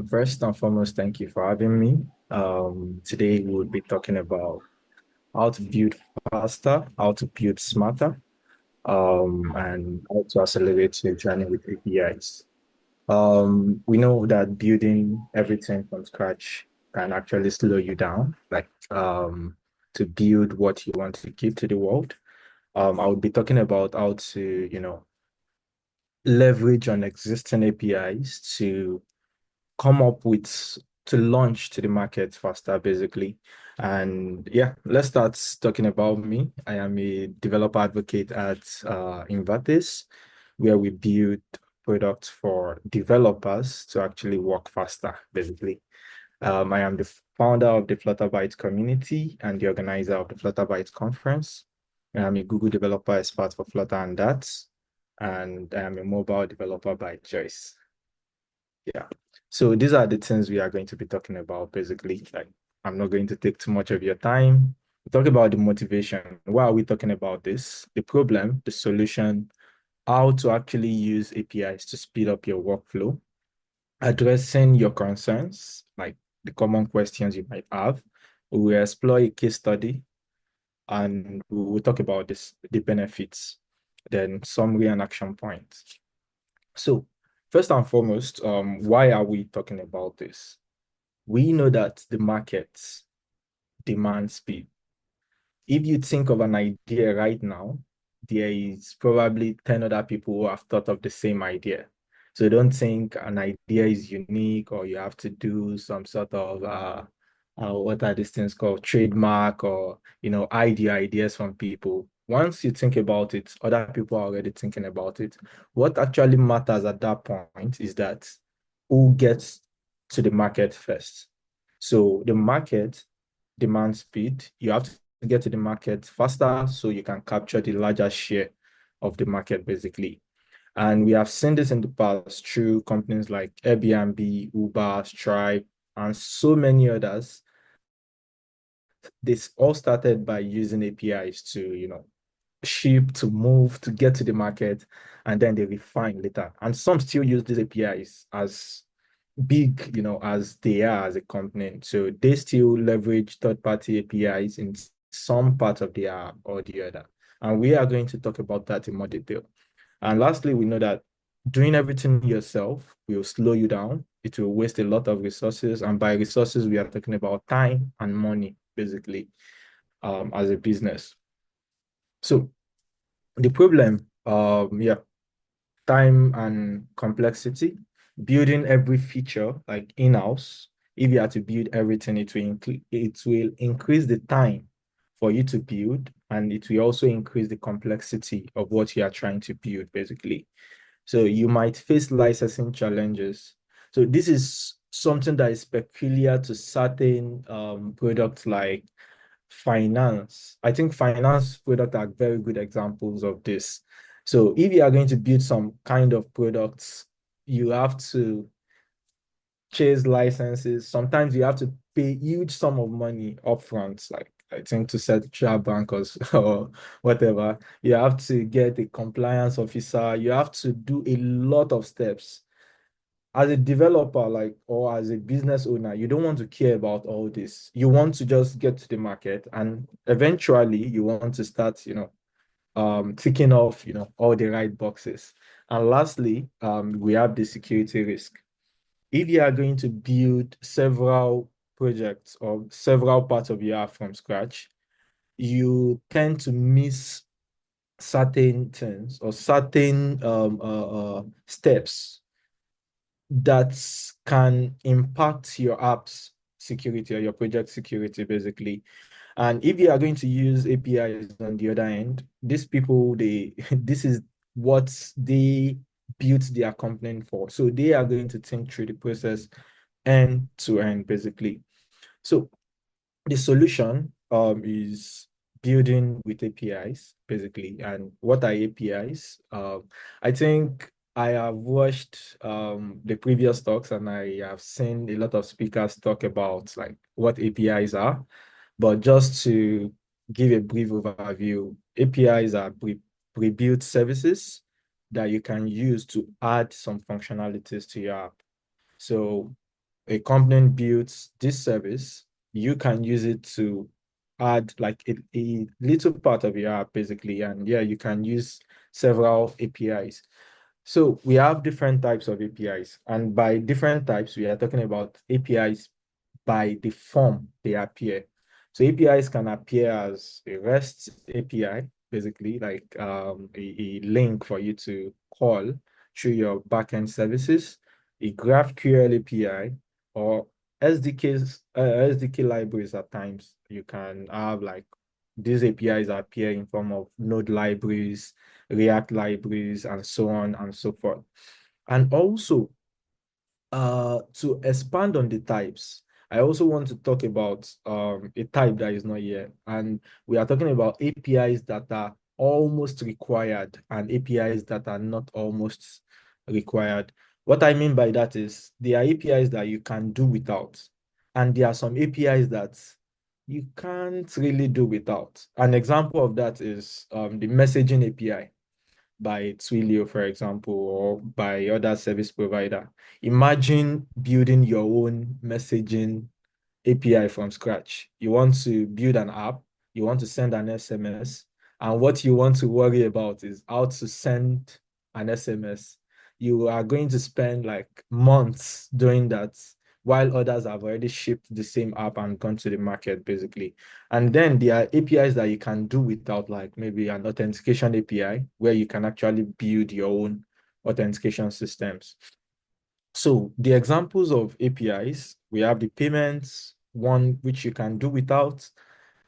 First and foremost, thank you for having me. Today we'll be talking about how to build faster, how to build smarter, and how to accelerate your journey with APIs. We know that building everything from scratch can actually slow you down, to build what you want to give to the world. I would be talking about how to, leverage on existing APIs to come up with to launch to the market faster, basically. And yeah, let's start talking about me. I am a developer advocate at Invertase, where we build products for developers to actually work faster, basically. I am the founder of the Flutterbyte community and the organizer of the Flutterbyte conference. I'm a Google developer expert for Flutter and Dart, and I am a mobile developer by choice. Yeah. So these are the things we are going to be talking about, basically. Like, I'm not going to take too much of your time. Talk about the motivation. Why are we talking about this? The problem, the solution, how to actually use APIs to speed up your workflow, addressing your concerns, like the common questions you might have. We will explore a case study and we will talk about this, the benefits, then summary and action points. So first and foremost, why are we talking about this? We know that the market demands speed. If you think of an idea right now, there is probably 10 other people who have thought of the same idea. So don't think an idea is unique or you have to do some sort of what are these things called, trademark, or hide your ideas from people. Once you think about it, other people are already thinking about it. What actually matters at that point is that who gets to the market first. So the market demands speed. You have to get to the market faster so you can capture the larger share of the market, basically. And we have seen this in the past through companies like Airbnb, Uber, Stripe, and so many others. This all started by using APIs to, ship, to move, to get to the market, and then they refine later. And some still use these APIs as big, as they are as a company. So they still leverage third-party APIs in some part of the app or the other. And we are going to talk about that in more detail. And lastly, we know that doing everything yourself will slow you down. It will waste a lot of resources. And by resources, we are talking about time and money, basically, as a business. So the problem, yeah, time and complexity. Building every feature like in-house, if you have to build everything, it will increase the time for you to build, and it will also increase the complexity of what you are trying to build, basically. So you might face licensing challenges. So this is something that is peculiar to certain products like finance. I think finance products are very good examples of this. So if you are going to build some kind of products, you have to chase licenses. Sometimes you have to pay huge sum of money upfront, like I think to central bank or whatever. You have to get a compliance officer. You have to do a lot of steps. As a developer, like, or as a business owner, you don't want to care about all this. You want to just get to the market, and eventually you want to start, ticking off, all the right boxes. And lastly, we have the security risk. If you are going to build several projects or several parts of your app from scratch, you tend to miss certain things or certain steps that can impact your app's security or your project security, basically. And if you are going to use APIs on the other end, these people, this is what they built their company for. So they are going to think through the process end to end, basically. So the solution is building with APIs, basically. And what are APIs? I think I have watched the previous talks and I have seen a lot of speakers talk about like what APIs are. But just to give a brief overview, APIs are pre-built services that you can use to add some functionalities to your app. So a company builds this service, you can use it to add like a little part of your app basically. And yeah, you can use several APIs. So we have different types of APIs. And by different types, we are talking about APIs by the form they appear. So APIs can appear as a REST API, basically like a link for you to call through your backend services, a GraphQL API, or SDK libraries at times. You can have like these APIs appear in form of Node libraries, React libraries, and so on and so forth. And also, to expand on the types, I also want to talk about a type that is not here. And we are talking about APIs that are almost required and APIs that are not almost required. What I mean by that is there are APIs that you can do without, and there are some APIs that you can't really do without. An example of that is the messaging API by Twilio, for example, or by other service provider. Imagine building your own messaging API from scratch. You want to build an app, you want to send an SMS, and what you want to worry about is how to send an SMS. You are going to spend like months doing that while others have already shipped the same app and gone to the market, basically. And then there are APIs that you can do without, like maybe an authentication API, where you can actually build your own authentication systems. So the examples of APIs, we have the payments, one which you can do without,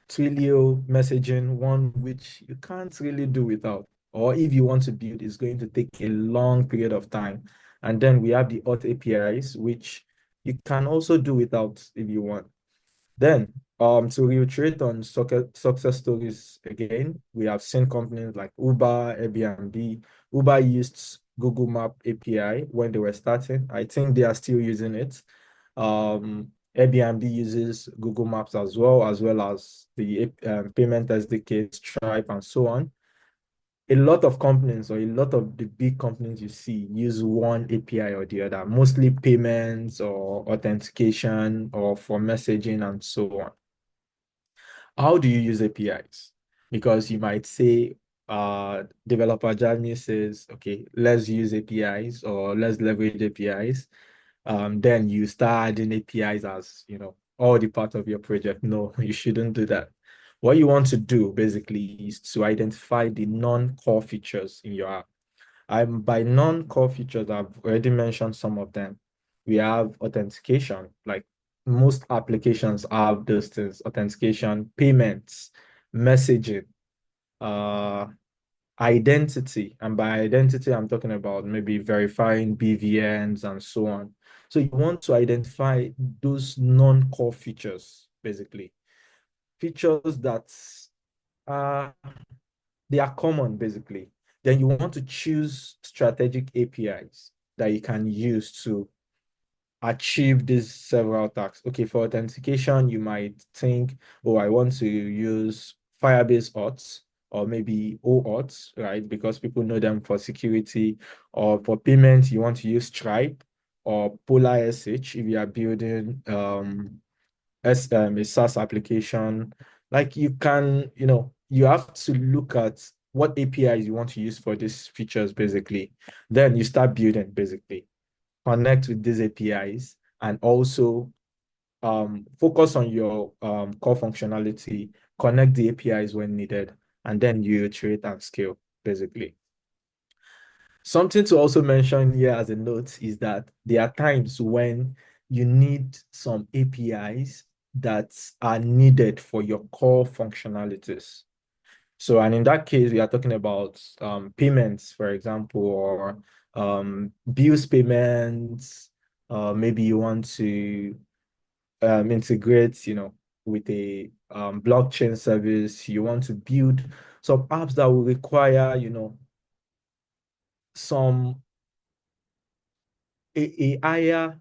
Twilio messaging, one which you can't really do without. Or if you want to build, it's going to take a long period of time. And then we have the auth APIs, which you can also do without if you want. Then, to reiterate on success stories again, we have seen companies like Uber, Airbnb. Uber used Google Map API when they were starting. I think they are still using it. Airbnb uses Google Maps as well as the payment SDK, Stripe, and so on. A lot of companies or a lot of the big companies you see use one API or the other, mostly payments or authentication or for messaging and so on. How do you use APIs? Because you might say, developer Jamiu says, okay, let's use APIs or let's leverage APIs. Then you start adding APIs as, all the part of your project. No, you shouldn't do that. What you want to do basically is to identify the non-core features in your app. By non-core features, I've already mentioned some of them. We have authentication, like most applications have those things, authentication, payments, messaging, uh, identity. And by identity, I'm talking about maybe verifying BVNs and so on. So you want to identify those non-core features, basically. Features that are they are common, basically. Then you want to choose strategic APIs that you can use to achieve these several tasks. Okay, for authentication, you might think, oh, I want to use Firebase auths or maybe OAuth, right? Because people know them for security. Or for payment, you want to use Stripe or Polar SH if you are building a SaaS application. Like you can, you have to look at what APIs you want to use for these features, basically. Then you start building, basically. Connect with these APIs and also focus on your core functionality, connect the APIs when needed, and then you iterate and scale, basically. Something to also mention here as a note is that there are times when you need some APIs that are needed for your core functionalities. So, and in that case, we are talking about payments, for example, or bills payments. Maybe you want to integrate, with a blockchain service. You want to build some apps that will require, some a higher,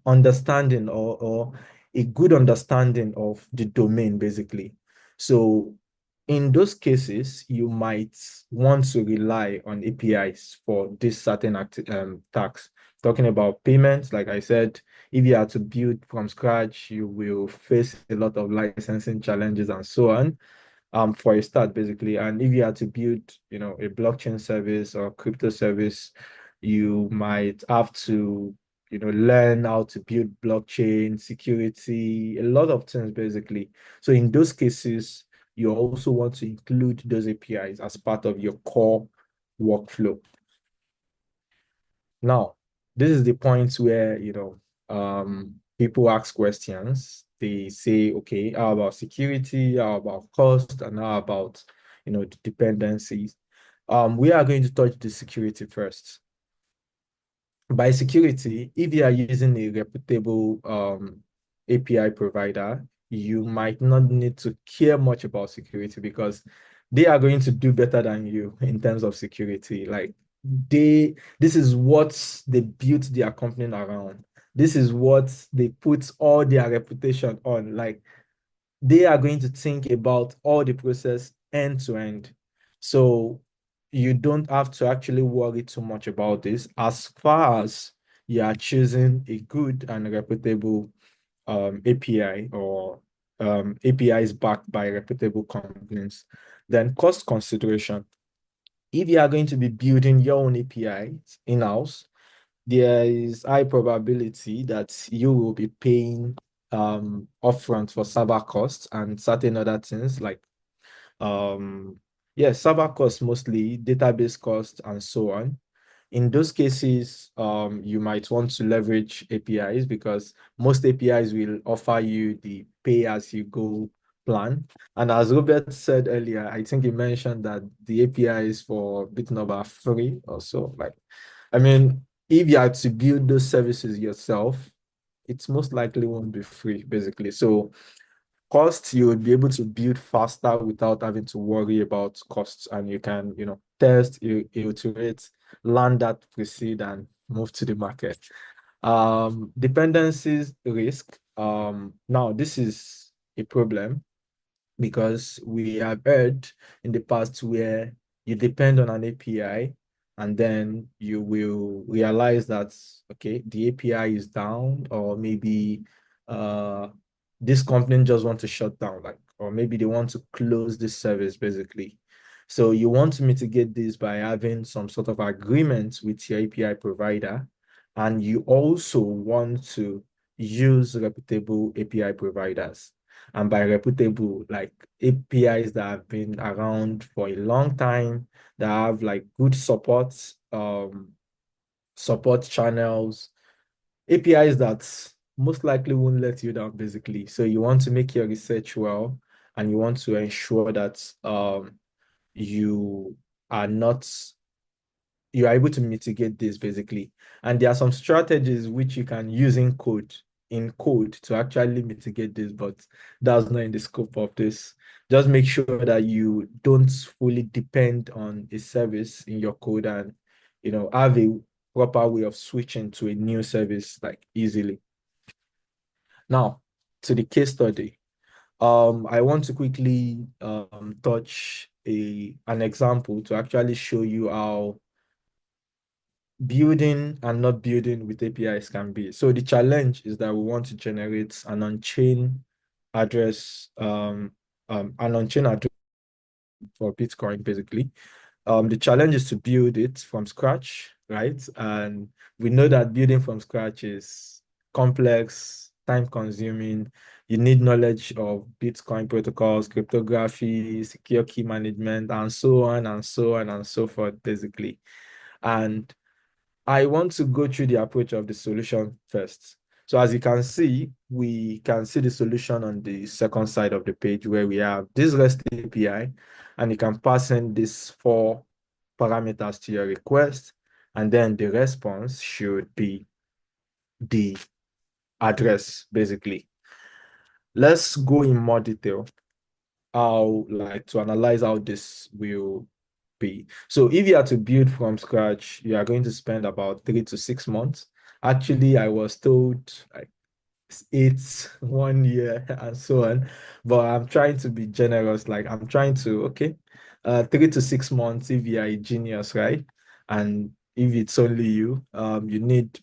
understanding or a good understanding of the domain, basically. So in those cases, you might want to rely on APIs for this certain tasks. talking about payments, like I said, if you are to build from scratch, you will face a lot of licensing challenges and so on. For a start, basically. And if you are to build, a blockchain service or crypto service, you might have to, learn how to build blockchain security, a lot of things, basically. So in those cases, you also want to include those APIs as part of your core workflow. Now, this is the point where, people ask questions. They say, okay, how about security? How about cost? And how about, the dependencies? We are going to touch the security first. By security, if you are using a reputable API provider, you might not need to care much about security because they are going to do better than you in terms of security. Like this is what they built their company around. This is what they put all their reputation on. Like they are going to think about all the process end to end. So you don't have to actually worry too much about this as far as you are choosing a good and reputable API or APIs backed by reputable companies. Then cost consideration. If you are going to be building your own APIs in-house, there is high probability that you will be paying upfront for server costs and certain other things like yeah, server costs mostly, database costs, and so on. In those cases, you might want to leverage APIs because most APIs will offer you the pay as you go plan. And as Robert said earlier, I think he mentioned that the APIs for Bitnob are free also. Like, I mean, if you are to build those services yourself, it's most likely won't be free, basically. So cost, you would be able to build faster without having to worry about costs, and you can, test, iterate, learn that proceed and move to the market. Dependencies risk. Now this is a problem because we have heard in the past where you depend on an API and then you will realize that, okay, the API is down, or maybe uh, this company just want to shut down, like, or maybe they want to close this service, basically. So you want to mitigate this by having some sort of agreement with your API provider, and you also want to use reputable API providers. And by reputable, like APIs that have been around for a long time, that have like good support channels, APIs that most likely won't let you down, basically. So you want to make your research well, and you want to ensure that you are not you are able to mitigate this, basically. And there are some strategies which you can use in code to actually mitigate this, but that's not in the scope of this. Just make sure that you don't fully depend on a service in your code, and have a proper way of switching to a new service like easily. Now, to the case study. I want to quickly touch an example to actually show you how building and not building with APIs can be. So the challenge is that we want to generate an on-chain address, for Bitcoin, basically. The challenge is to build it from scratch, right? And we know that building from scratch is complex, time consuming. You need knowledge of Bitcoin protocols, cryptography, secure key management, and so on and so on and so forth, basically. And I want to go through the approach of the solution first. So as you can see, we can see the solution on the second side of the page where we have this REST API, and you can pass in these 4 parameters to your request, and then the response should be the address, basically. Let's go in more detail to analyze how this will be. So if you are to build from scratch, you are going to spend about 3 to 6 months. Actually, I was told like it's 1 year and so on, but I'm trying to be generous. Like I'm trying to, okay, 3 to 6 months if you are a genius, right? And if it's only you. You need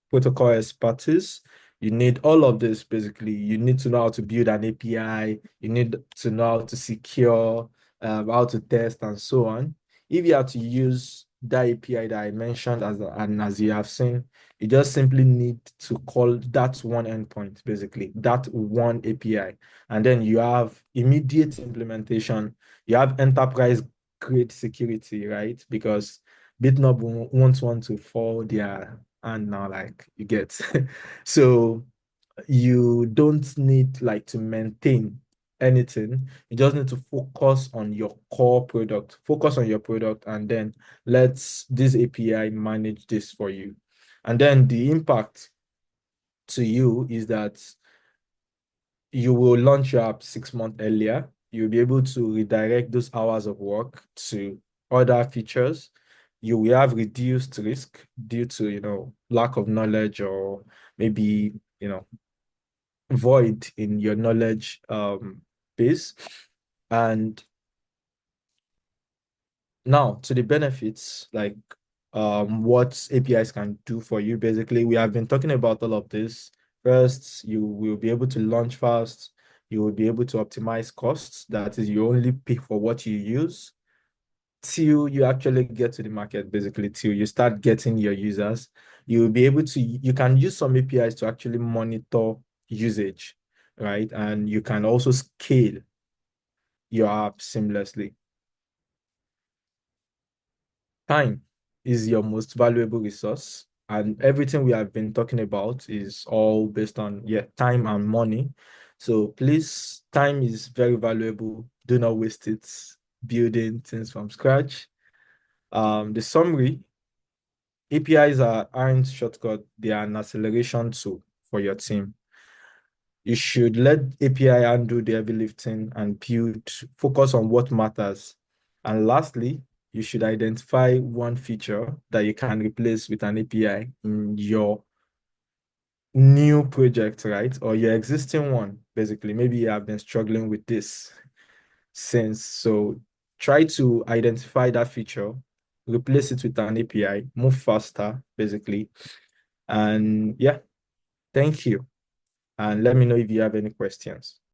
protocol expertise. You need all of this basically. You need to know how to build an API. You need to know how to secure, how to test, and so on. If you have to use that API that I mentioned, as you have seen, you just simply need to call that one endpoint, basically, that one API. And then you have immediate implementation. You have enterprise grade security, right? Because Bitnob won't want to fall their hand now, like you get. So you don't need like to maintain anything. You just need to focus on your core product, focus on your product, and then let this API manage this for you. And then the impact to you is that you will launch your app 6 months earlier. You'll be able to redirect those hours of work to other features. You will have reduced risk due to, lack of knowledge, or maybe, void in your knowledge base. And now to the benefits, like what APIs can do for you. Basically, we have been talking about all of this. First, you will be able to launch fast. You will be able to optimize costs. That is, you only pay for what you use till you actually get to the market, basically, till you start getting your users. You will be able to, you can use some APIs to actually monitor usage, right? And you can also scale your app seamlessly. Time is your most valuable resource, and everything we have been talking about is all based on, yeah, time and money. So please, time is very valuable. Do not waste it building things from scratch. The summary: APIs aren't shortcut, they are an acceleration tool for your team. You should let API handle the heavy lifting and focus on what matters. And lastly, you should identify one feature that you can replace with an API in your new project, right? Or your existing one, basically. Maybe you have been struggling with this since. So try to identify that feature, replace it with an API, move faster, basically. And yeah, thank you. And let me know if you have any questions.